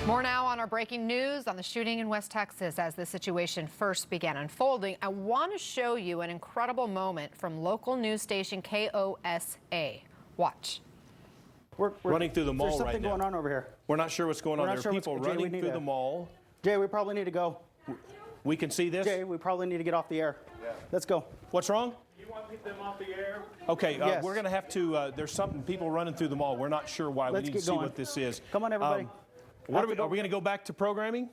More now on our breaking news on the shooting in West Texas. As the situation first began unfolding, I want to show you an incredible moment from local news station KOSA. Watch. We're running through the mall right now. There's something going on over here. We're not sure what's going on. There are people running through the mall. Jay, we probably need to go. We can see this? Jay, we probably need to get off the air. Yeah. Let's go. What's wrong? You want to get them off the air? Okay, yes. We're going to have to, there's something, people running through the mall. We're not sure why. Let's we need to see going. what this is. Come on, everybody. Are we going to go back to programming?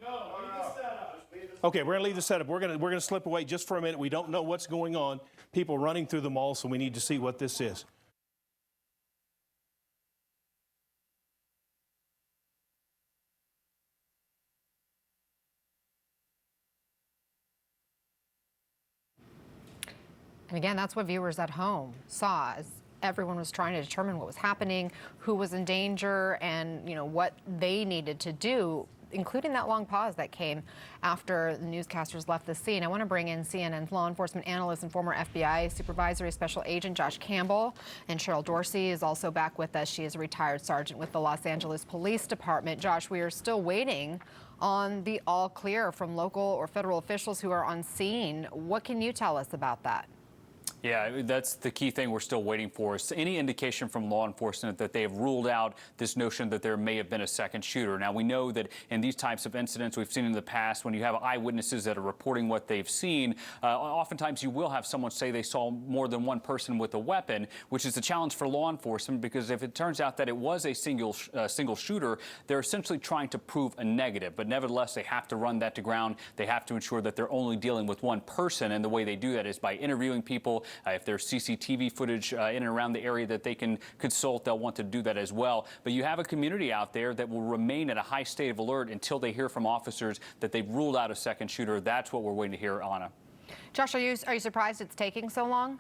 No, leave the setup. Okay, we're going to leave the setup. We're going to slip away just for a minute. We don't know what's going on. People running through the mall, so we need to see what this is. And again, that's what viewers at home saw as everyone was trying to determine what was happening, who was in danger, and what they needed to do, including that long pause that came after the newscasters left the scene. I want to bring in CNN's law enforcement analyst and former FBI supervisory special agent Josh Campbell. And Cheryl Dorsey is also back with us. She is a retired sergeant with the Los Angeles Police Department. Josh, we are still waiting on the all clear from local or federal officials who are on scene. What can you tell us about that? Yeah, that's the key thing we're still waiting for, is any indication from law enforcement that they have ruled out this notion that there may have been a second shooter. Now, we know that in these types of incidents we've seen in the past, when you have eyewitnesses that are reporting what they've seen, oftentimes you will have someone say they saw more than one person with a weapon, which is a challenge for law enforcement, because if it turns out that it was a single shooter, they're essentially trying to prove a negative. But nevertheless, they have to run that to ground. They have to ensure that they're only dealing with one person, and the way they do that is by interviewing people. If there's CCTV footage in and around the area that they can consult, they'll want to do that as well. But you have a community out there that will remain at a high state of alert until they hear from officers that they've ruled out a second shooter. That's what we're waiting to hear, Anna. Josh, are you surprised it's taking so long?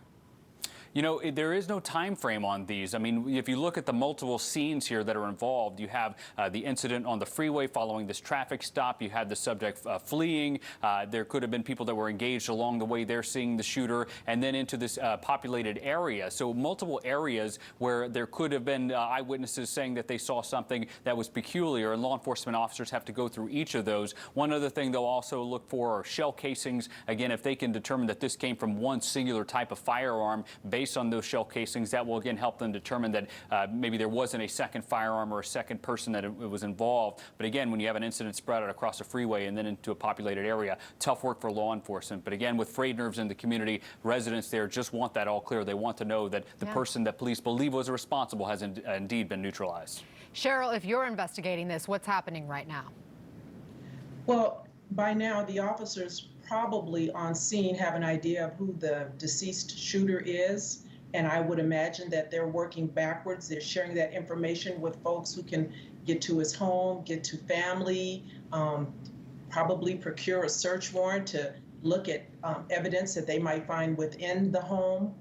You know, there is no time frame on these. I mean, if you look at the multiple scenes here that are involved, you have the incident on the freeway following this traffic stop. You had the subject fleeing. There could have been people that were engaged along the way there seeing the shooter, and then into this populated area. So multiple areas where there could have been eyewitnesses saying that they saw something that was peculiar, and law enforcement officers have to go through each of those. One other thing they'll also look for are shell casings. Again, if they can determine that this came from one singular type of firearm, based on those shell casings, that will again help them determine that maybe there wasn't a second firearm or a second person that it was involved. But again, when you have an incident spread out across a freeway and then into a populated area, tough work for law enforcement. But again, with frayed nerves in the community, residents there just want that all clear. They want to know that the person that police believe was responsible has indeed been neutralized. Cheryl, if you're investigating this, what's happening right now? Well, by now, the officers probably on scene have an idea of who the deceased shooter is, and I would imagine that they're working backwards. They're sharing that information with folks who can get to his home, get to family, probably procure a search warrant to look at evidence that they might find within the home,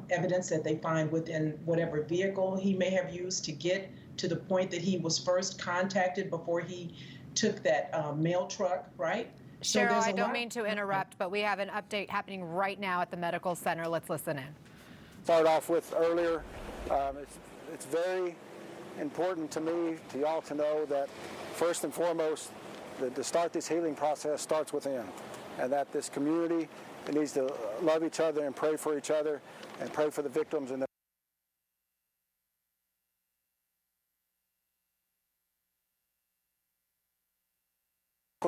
evidence that they find within whatever vehicle he may have used to get to the point that he was first contacted before he took that mail truck, right? Cheryl, I don't mean to interrupt, but we have an update happening right now at the medical center. Let's listen in. Start off with earlier, it's very important to me, to y'all, to know that first and foremost, to start this healing process starts within, and that this community needs to love each other and pray for each other and pray for the victims and the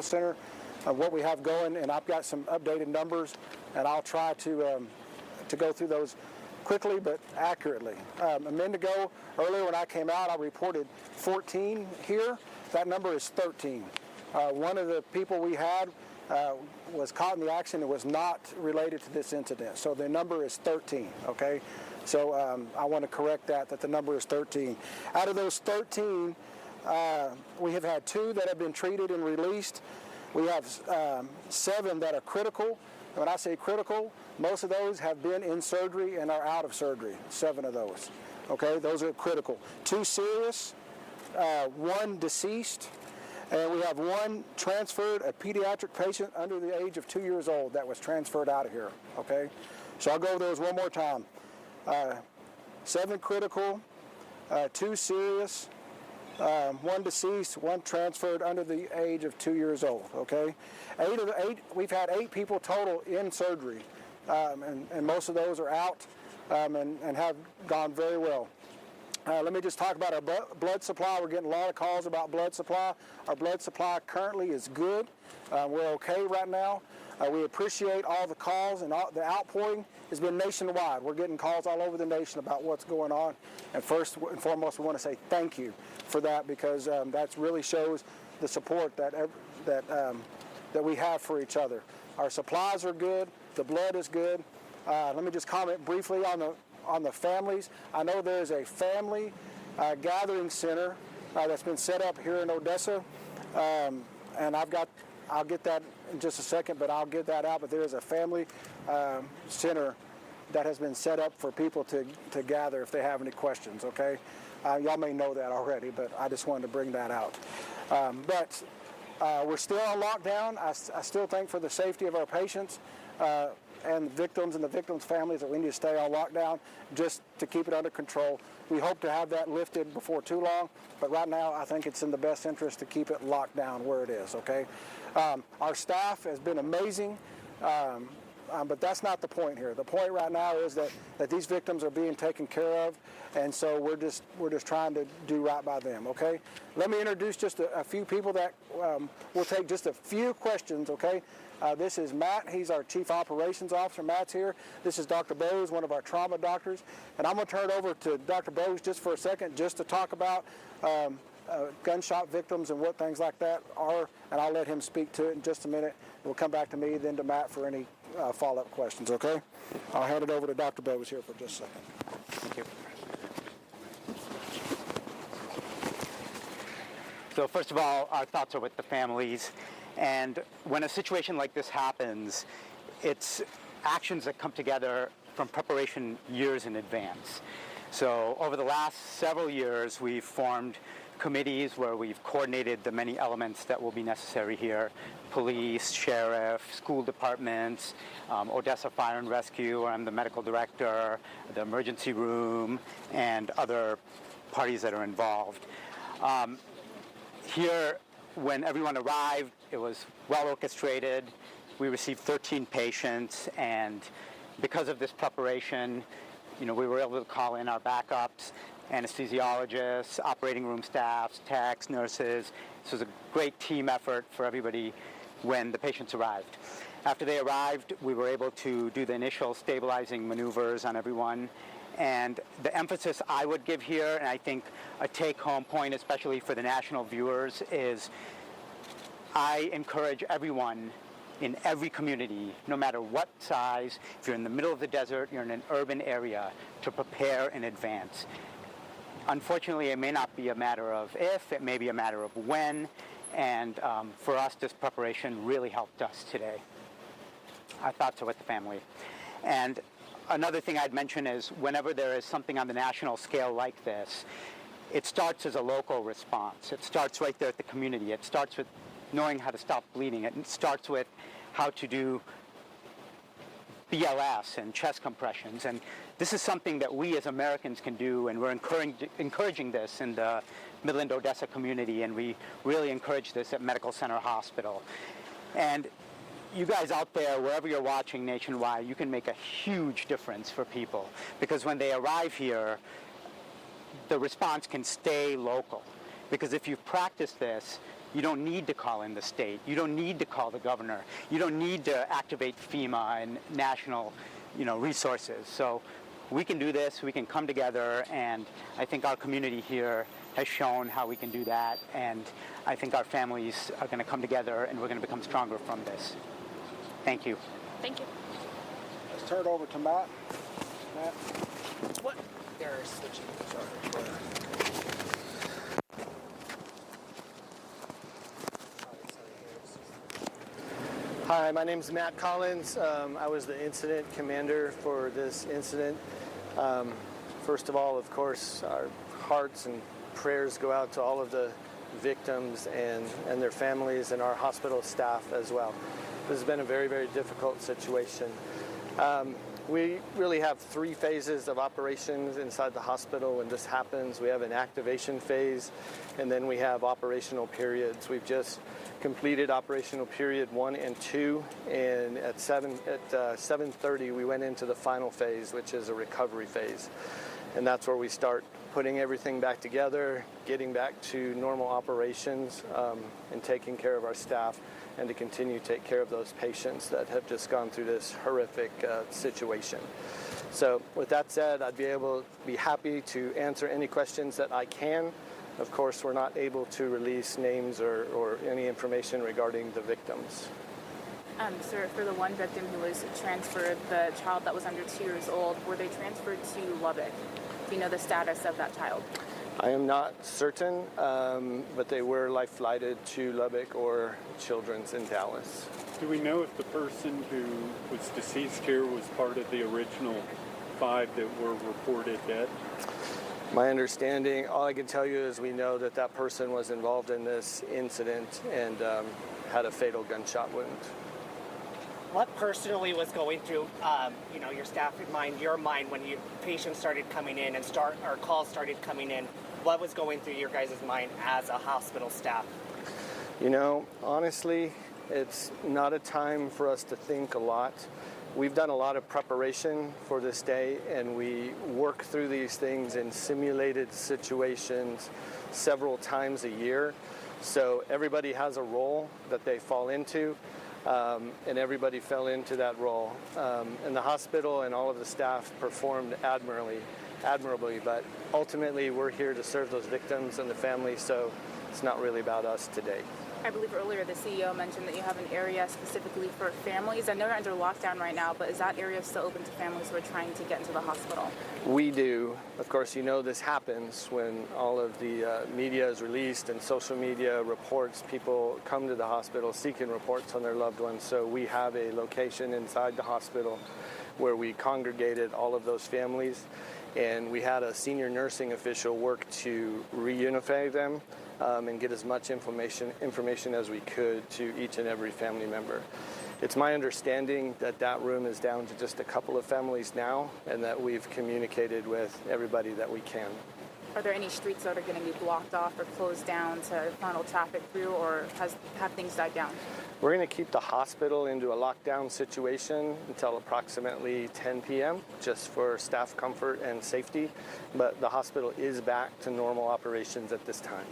center of what we have going, and I've got some updated numbers, and I'll try to go through those quickly but accurately. A minute ago, earlier when I came out, I reported 14 here. That number is 13. One of the people we had was caught in the action and was not related to this incident. So the number is 13, okay? So I want to correct that the number is 13. Out of those 13, we have had 2 that have been treated and released. We have 7 that are critical. When I say critical, most of those have been in surgery and are out of surgery, 7 of those. Okay, those are critical. 2 serious, 1 deceased, and we have 1 transferred, a pediatric patient under the age of 2 years old that was transferred out of here, okay? So I'll go over those one more time. 7 critical, 2 serious, one deceased, one transferred under the age of 2 years old, okay? We've had 8 people total in surgery, and most of those are out and have gone very well. Let me just talk about our blood supply. We're getting a lot of calls about blood supply. Our blood supply currently is good. We're okay right now. We appreciate all the calls, and the outpouring has been nationwide. We're getting calls all over the nation about what's going on. And first and foremost, we want to say thank you for that, because that really shows the support that we have for each other. Our supplies are good. The blood is good. Let me just comment briefly on the families. I know there's a family gathering center that's been set up here in Odessa, and I'll get that in just a second, but I'll get that out. But there is a family center that has been set up for people to gather if they have any questions, okay? Y'all may know that already, but I just wanted to bring that out. But we're still on lockdown. I still think for the safety of our patients and the victims' families that we need to stay on lockdown just to keep it under control. We hope to have that lifted before too long, but right now I think it's in the best interest to keep it locked down where it is, okay? Our staff has been amazing, but that's not the point here. The point right now is that these victims are being taken care of, and so we're just trying to do right by them, okay? Let me introduce just a few people that will take just a few questions, okay? This is Matt. He's our Chief Operations Officer. Matt's here. This is Dr. Bose, one of our trauma doctors. And I'm going to turn it over to Dr. Bose just for a second, just to talk about gunshot victims and what things like that are, and I'll let him speak to it in just a minute. We'll come back to me, then to Matt for any follow-up questions, okay? I'll hand it over to Dr. Bose here for just a second. Thank you. So first of all, our thoughts are with the families. And when a situation like this happens, it's actions that come together from preparation years in advance. So over the last several years, we've formed committees where we've coordinated the many elements that will be necessary here: police, sheriff, school departments, Odessa Fire and Rescue, where I'm the medical director, the emergency room, and other parties that are involved. Here, when everyone arrived, it was well orchestrated. We received 13 patients, and because of this preparation, we were able to call in our backups, anesthesiologists, operating room staffs, techs, nurses. This was a great team effort for everybody when the patients arrived. After they arrived, we were able to do the initial stabilizing maneuvers on everyone. And the emphasis I would give here, and I think a take-home point, especially for the national viewers, is I encourage everyone in every community, no matter what size, if you're in the middle of the desert, you're in an urban area, to prepare in advance. Unfortunately, it may not be a matter of if, it may be a matter of when, and for us, this preparation really helped us today. Our thoughts are with the family. And another thing I'd mention is whenever there is something on the national scale like this, it starts as a local response. It starts right there at the community. It starts with knowing how to stop bleeding. It starts with how to do BLS and chest compressions. And this is something that we as Americans can do, and we're encouraging this in the Midland Odessa community, and we really encourage this at Medical Center Hospital. And you guys out there, wherever you're watching nationwide, you can make a huge difference for people, because when they arrive here, the response can stay local. Because if you've practiced this, you don't need to call in the state. You don't need to call the governor. You don't need to activate FEMA and national, resources. So we can do this. We can come together, and I think our community here has shown how we can do that. And I think our families are going to come together, and we're going to become stronger from this. Thank you. Thank you. Let's turn it over to Matt. Matt. What? They're switching. Hi, my name is Matt Collins. I was the incident commander for this incident. First of all, of course, our hearts and prayers go out to all of the victims and their families and our hospital staff as well. This has been a very, very difficult situation. We really have 3 phases of operations inside the hospital when this happens. We have an activation phase, and then we have operational periods. We've just completed operational period 1 and 2, and at 7:30 we went into the final phase, which is a recovery phase. And that's where we start putting everything back together, getting back to normal operations, and taking care of our staff, and to continue to take care of those patients that have just gone through this horrific situation. So with that said, I'd be happy to answer any questions that I can. Of course, we're not able to release names or any information regarding the victims. Sir, for the one victim who was transferred, the child that was under 2 years old, were they transferred to Lubbock? Do you know the status of that child? I am not certain, but they were life flighted to Lubbock or Children's in Dallas. Do we know if the person who was deceased here was part of the original 5 that were reported dead? My understanding, all I can tell you is we know that that person was involved in this incident and had a fatal gunshot wound. What personally was going through, your staff mind, your mind when patients started coming in and calls started coming in? What was going through your guys' mind as a hospital staff? Honestly, it's not a time for us to think a lot. We've done a lot of preparation for this day, and we work through these things in simulated situations several times a year. So everybody has a role that they fall into. And everybody fell into that role. And the hospital and all of the staff performed admirably, but ultimately we're here to serve those victims and the families, so it's not really about us today. I believe earlier the CEO mentioned that you have an area specifically for families. I know you're under lockdown right now, but is that area still open to families who are trying to get into the hospital? We do. Of course, this happens when all of the media is released and social media reports. People come to the hospital seeking reports on their loved ones. So we have a location inside the hospital where we congregated all of those families, and we had a senior nursing official work to reunify them and get as much information as we could to each and every family member. It's my understanding that that room is down to just a couple of families now, and that we've communicated with everybody that we can. Are there any streets that are going to be blocked off or closed down to funnel traffic through, or have things died down? We're going to keep the hospital into a lockdown situation until approximately 10 p.m. just for staff comfort and safety, but the hospital is back to normal operations at this time.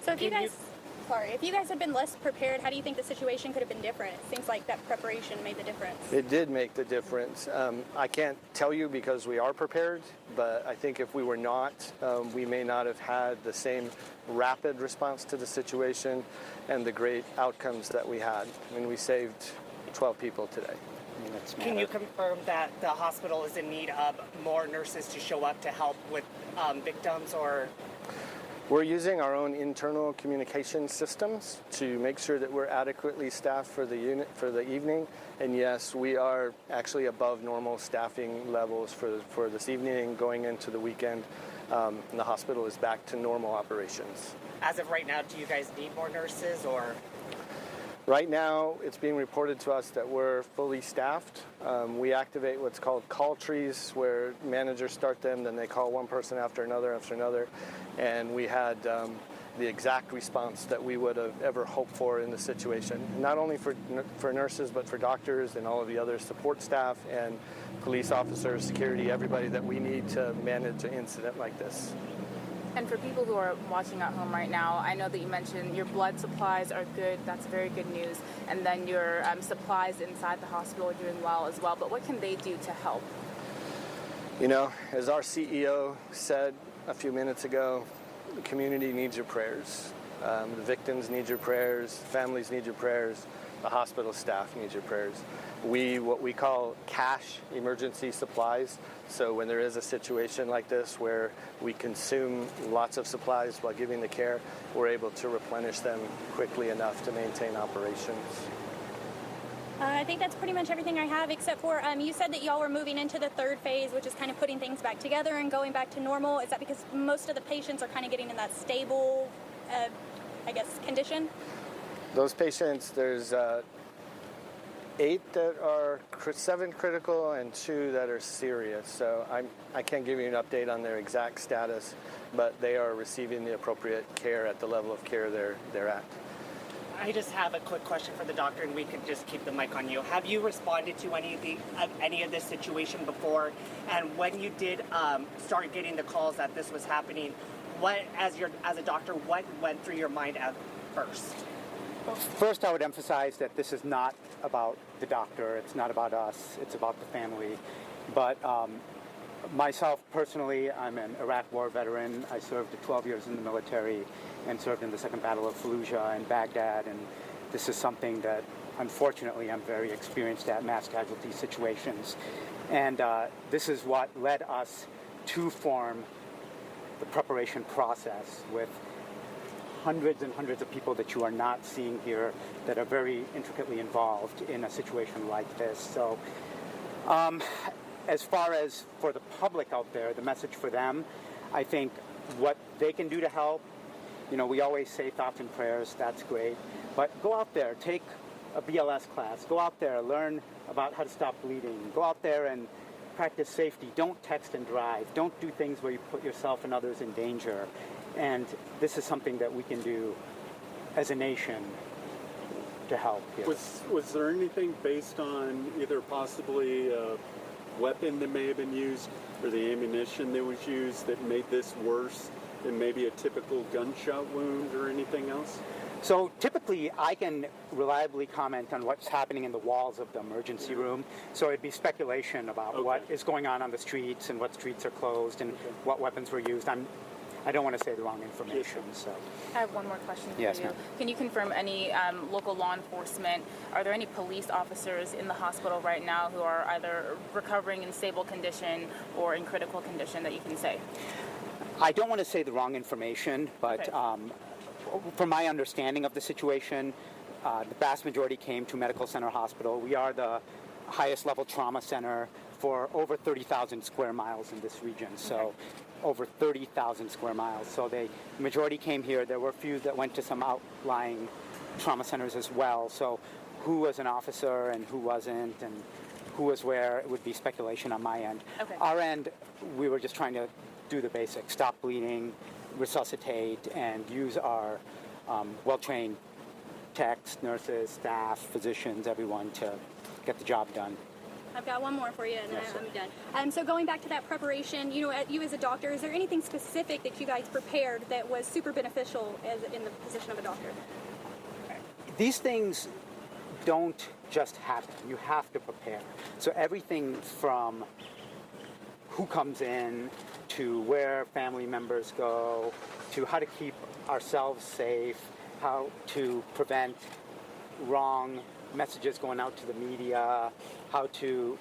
So if you guys had been less prepared, how do you think the situation could have been different? It seems like that preparation made the difference. It did make the difference. I can't tell you because we are prepared, but I think if we were not, we may not have had the same rapid response to the situation and the great outcomes that we had. We saved 12 people today. Can you confirm that the hospital is in need of more nurses to show up to help with victims, or? We're using our own internal communication systems to make sure that we're adequately staffed for the unit for the evening. And yes, we are actually above normal staffing levels for this evening going into the weekend. And the hospital is back to normal operations. As of right now, do you guys need more nurses, or? Right now, it's being reported to us that we're fully staffed. We activate what's called call trees, where managers start them, then they call one person after another, and we had the exact response that we would have ever hoped for in the situation. Not only for nurses, but for doctors and all of the other support staff and police officers, security, everybody that we need to manage an incident like this. And for people who are watching at home right now, I know that you mentioned your blood supplies are good. That's very good news. And then your supplies inside the hospital are doing well as well. But what can they do to help? As our CEO said a few minutes ago, the community needs your prayers. The victims need your prayers. Families need your prayers. The hospital staff needs your prayers. What we call cash emergency supplies. So when there is a situation like this where we consume lots of supplies while giving the care, we're able to replenish them quickly enough to maintain operations. I think that's pretty much everything I have, except for you said that y'all were moving into the 3rd phase, which is kind of putting things back together and going back to normal. Is that because most of the patients are kind of getting in that stable, condition? Those patients, there's 8 that are 7 critical and 2 that are serious. So I can't give you an update on their exact status, but they are receiving the appropriate care at the level of care they're at. I just have a quick question for the doctor, and we could just keep the mic on you. Have you responded to any of this situation before? And when you did start getting the calls that this was happening, what, as a doctor, what went through your mind at first? First, I would emphasize that this is not about the doctor. It's not about us. It's about the family. But myself, personally, I'm an Iraq war veteran. I served 12 years in the military and served in the Second Battle of Fallujah and Baghdad. And this is something that, unfortunately, I'm very experienced at, mass casualty situations. And this is what led us to form the preparation process with hundreds and hundreds of people that you are not seeing here that are very intricately involved in a situation like this. So as far as for the public out there, the message for them, I think what they can do to help, you know, we always say thoughts and prayers, that's great, but go out there, take a BLS class, go out there, learn about how to stop bleeding, go out there and practice safety. Don't text and drive. Don't do things where you put yourself and others in danger. And this is something that we can do as a nation to help here. Was there anything based on either possibly a weapon that may have been used or the ammunition that was used that made this worse than maybe a typical gunshot wound or anything else? So typically I can reliably comment on what's happening in the walls of the emergency room. So it'd be speculation about what is going on the streets and what streets are closed and what weapons were used. I don't want to say the wrong information. So I have one more question for Yes, you. ma'am. Can you confirm any local law enforcement? Are there any police officers in the hospital right now who are either recovering in stable condition or in critical condition that you can say? I don't want to say the wrong information, but from my understanding of the situation, the vast majority came to Medical Center Hospital. We are the highest level trauma center for over 30,000 square miles in this region. So over 30,000 square miles. So the majority came here. There were a few that went to some outlying trauma centers as well. So who was an officer and who wasn't and who was where, it would be speculation on my end. Okay. Our end, we were just trying to do the basics, stop bleeding, resuscitate, and use our well-trained techs, nurses, staff, physicians, everyone to get the job done. I've got one more for you, and then Yes, I'm done. So going back to that preparation, you know, you as a doctor, is there anything specific that you guys prepared that was super beneficial as in the position of a doctor? These things don't just happen. You have to prepare. So everything from who comes in to where family members go to how to keep ourselves safe, how to prevent wrong messages going out to the media, how to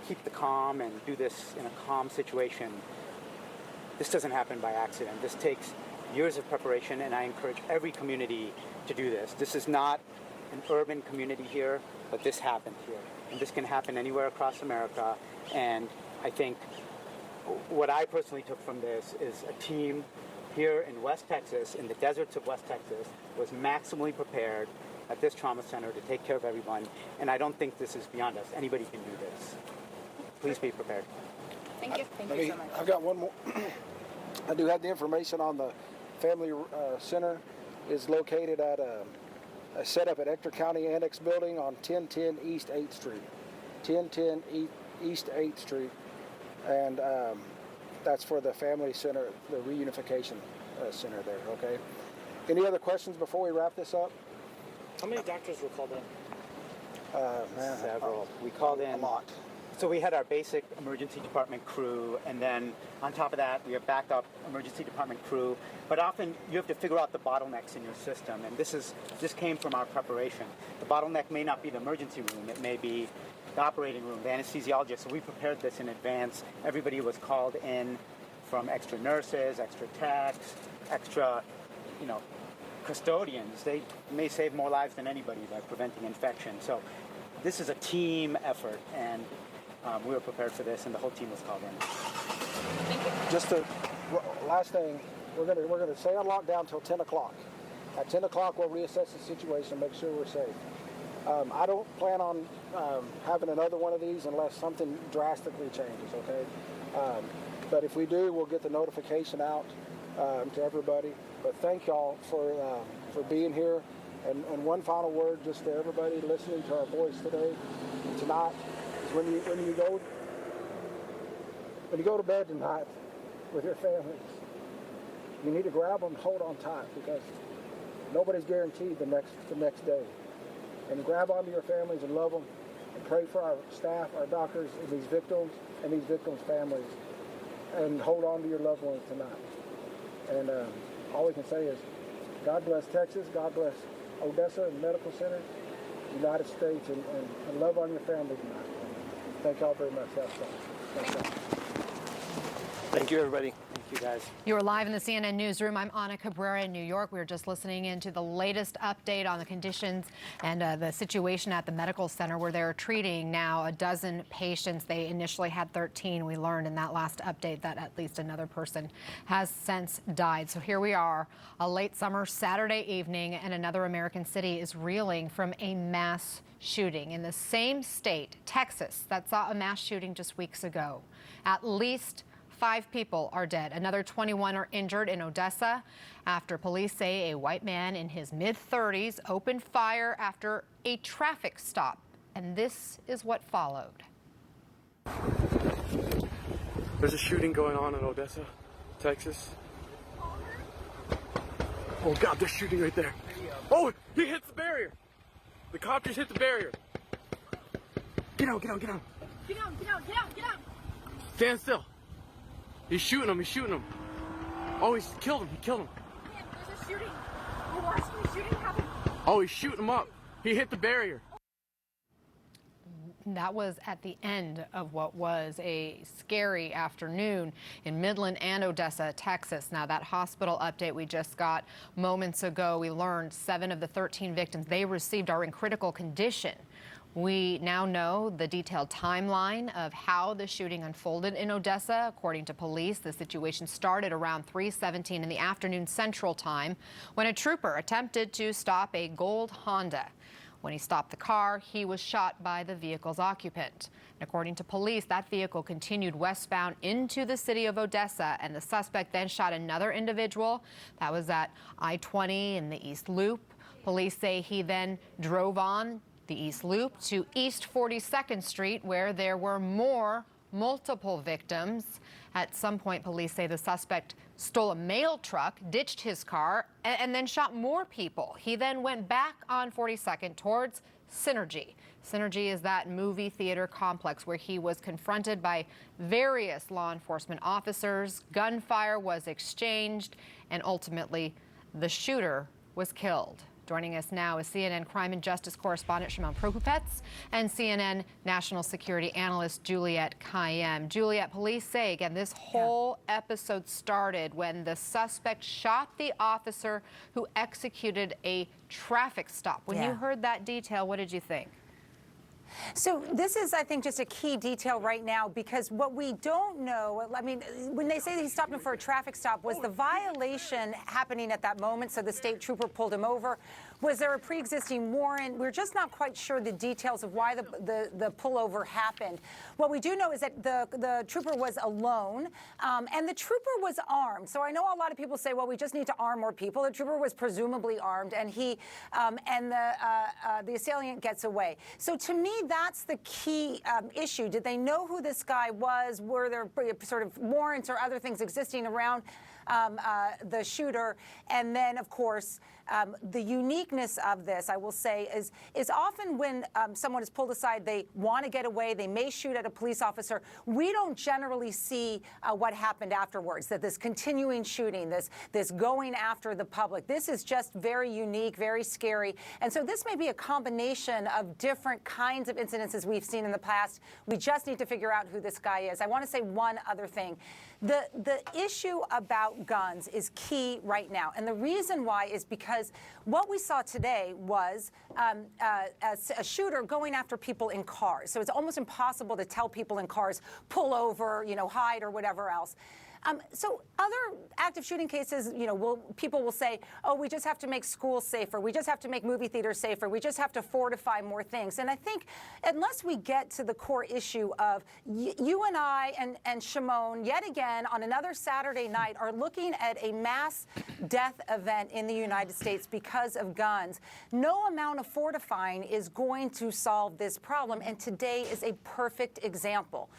keep the calm and do this in a calm situation. This doesn't happen by accident. This takes years of preparation, and I encourage every community to do this. This is not an urban community here, but this happened here. And this can happen anywhere across America. And I think what I personally took from this is a team here in West Texas, in the deserts of West Texas, was maximally prepared at this trauma center to take care of everyone. And I don't think this is beyond us. Anybody can do this. Please be prepared. Thank you. Thank you so much. I've got one more. I do have the information on the family center. Is located at a setup at Ector County Annex Building on 1010 East 8th Street. 1010 East 8th Street. And that's for the family center, the reunification center there, okay? Any other questions before we wrap this up? How many doctors were called in? Several. We called in a lot. So we had our basic emergency department crew, and then on top of that, we have backup emergency department crew. But often you have to figure out the bottlenecks in your system, and this came from our preparation. The bottleneck may not be the emergency room; it may be the operating room, the anesthesiologist. So we prepared this in advance. Everybody was called in, from extra nurses, extra techs, extra, custodians. They may save more lives than anybody by preventing infection. So this is a team effort, and we were prepared for this, and the whole team was called in. Thank you. Just the last thing, we're gonna stay on lockdown till 10 o'clock. At 10 o'clock, we'll reassess the situation, make sure we're safe. I don't plan on having another one of these unless something drastically changes, okay? But if we do, we'll get the notification out to everybody. But thank y'all for being here. And one final word just to everybody listening to our voice today, tonight, is when you go to bed tonight with your families, you need to grab them and hold on tight, because nobody's guaranteed the next day. And grab onto your families and love them, and pray for our staff, our doctors, and these victims families, and hold on to your loved ones tonight. And all we can say is, God bless Texas, God bless Odessa and Medical Center, United States, and love on your family tonight. Thank y'all very much. That's all. Thanks, y'all. Thank you, everybody. Thank you, guys. You are live in the CNN newsroom. I'm Ana Cabrera in New York. We were just listening into the latest update on the conditions and the situation at the medical center, where they're treating now a dozen patients. They initially had 13. We learned in that last update that at least another person has since died. So here we are, a late summer Saturday evening, and another American city is reeling from a mass shooting in the same state, Texas, that saw a mass shooting just weeks ago. At least 5 people are dead. Another 21 are injured in Odessa after police say a white man in his mid-30s opened fire after a traffic stop. And this is what followed. There's a shooting going on in Odessa, Texas. Oh God, there's shooting right there. Oh, he hits the barrier. The cop just hit the barrier. Get out, get out, get out. Get out, get out, get out, get out. Stand still. He's shooting him, he's shooting him. Oh, he killed him, There's a shooting. We're watching the shooting happen. Oh, he's shooting him up. He hit the barrier. That was at the end of what was a scary afternoon in Midland and Odessa, Texas. Now, that hospital update we just got moments ago, we learned 7 of the 13 victims they received are in critical condition. We now know the detailed timeline of how the shooting unfolded in Odessa. According to police, the situation started around 3:17 in the afternoon Central Time when a trooper attempted to stop a gold Honda. When he stopped the car, he was shot by the vehicle's occupant. And according to police, that vehicle continued westbound into the city of Odessa, and the suspect then shot another individual. That was at I-20 in the East Loop. Police say he then drove on the East Loop to East 42nd Street, where there were multiple victims. At some point, police say the suspect stole a mail truck, ditched his car, and then shot more people. He then went back on 42nd towards Synergy. Synergy is that movie theater complex where he was confronted by various law enforcement officers. Gunfire was exchanged, and ultimately the shooter was killed. Joining us now is CNN crime and justice correspondent Shimon Prokupets and CNN national security analyst Juliette Kayyem. Juliette, police say, again, this whole episode started when the suspect shot the officer who executed a traffic stop. When you heard that detail, what did you think? So this is, I think, just a key detail right now, because what we don't know, I mean, when they say he stopped him for a traffic stop, was the violation happening at that moment, so the state trooper pulled him over? Was there a pre-existing warrant? We're just not quite sure the details of why the pullover happened. What we do know is that the trooper was alone, and the trooper was armed. So I know a lot of people say, well, we just need to arm more people. The trooper was presumably armed, and the assailant gets away. So to me, that's the key issue. Did they know who this guy was? Were there sort of warrants or other things existing around the shooter? And then, of course, the uniqueness of this, I will say, is often when someone is pulled aside, they want to get away, they may shoot at a police officer. We don't generally see what happened afterwards, that this continuing shooting, this going after the public. This is just very unique, very scary. And so this may be a combination of different kinds of incidences we've seen in the past. We just need to figure out who this guy is. I want to say one other thing. The issue about guns is key right now. And the reason why is because what we saw today was a shooter going after people in cars. So it's almost impossible to tell people in cars, pull over, hide or whatever else. So other active shooting cases, you know, people will say, oh, we just have to make schools safer. We just have to make movie theaters safer. We just have to fortify more things. And I think unless we get to the core issue of you and I and Shimon, yet again, on another Saturday night, are looking at a mass death event in the United States because of guns, no amount of fortifying is going to solve this problem. And today is a perfect example.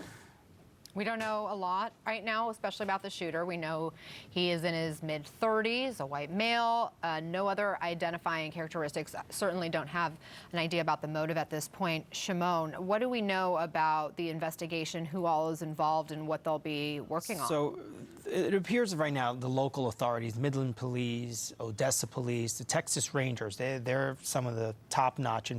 We don't know a lot right now, especially about the shooter. We know he is in his mid-30s, a white male, no other identifying characteristics. Certainly don't have an idea about the motive at this point. Shimon, what do we know about the investigation, who all is involved, and what they'll be working on? So it appears right now the local authorities, Midland Police, Odessa Police, the Texas Rangers, they're some of the top-notch